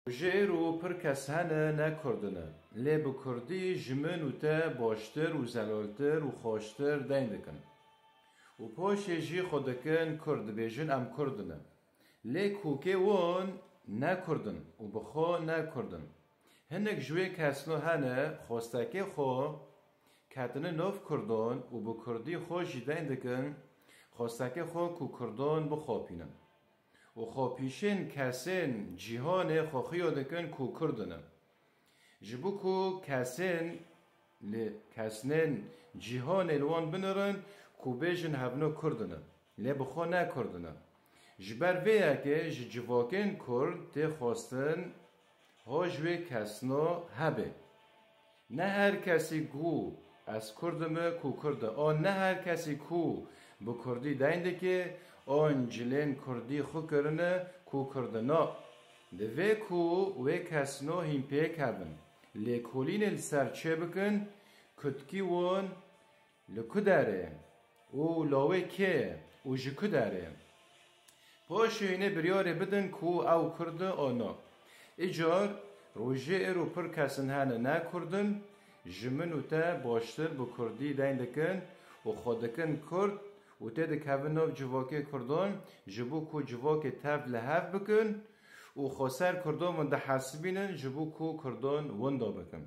جیر و پر کس هنه نکردنه لی بکردی جمن و تا باشتر و زلالتر و خوشتر دین دکن و پاش جی خودکن کرد بیجن ام کردنه لی کوکه وان نکردن و بخوا نکردن هنگ جوی کسنو هنه خواستکه خو کتنه نوف کردن و بکردی خو جدین دکن خواستکه خو کو کردن بخوابینن و خوابیشن کسین جهان خوخیو دکن کو کردنه جبو کو کسنین جهان الوان بنرن کو بیجن هفنو کردنه لی بخوا نکردنه جبر ویا که جواکن کرد تی خواستن هاجوی کسنا هبه نه هر کسی گو از کردمه کو کرده آن نه هر کسی کو bu Kurdî deyinde ki an cilên Kurdî xwe kirine ku kirdina di vê ku wê kesno hîn pêk hebin lêkolînê li ser çê bikin kutkî wan li ku derê û lawê kê û ji ku derê paşê hînê biryarê bidin ku ew Kurd e ana îcar rojê êro pir kesin hene nekurdin ji min û te baştir bi Kurdî deyn dikin û xwe dikin Kurd و ته دکوین ناف جواکه کردان جبو کو جواکه تف لحف بکن و خسر کردان و ده حسبینن جبو کو کردان وندا بکن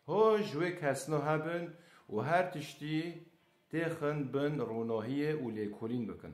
ها جوی کسنا هبن و هر تشتی تخن بن روناهیه و لیکولین بکن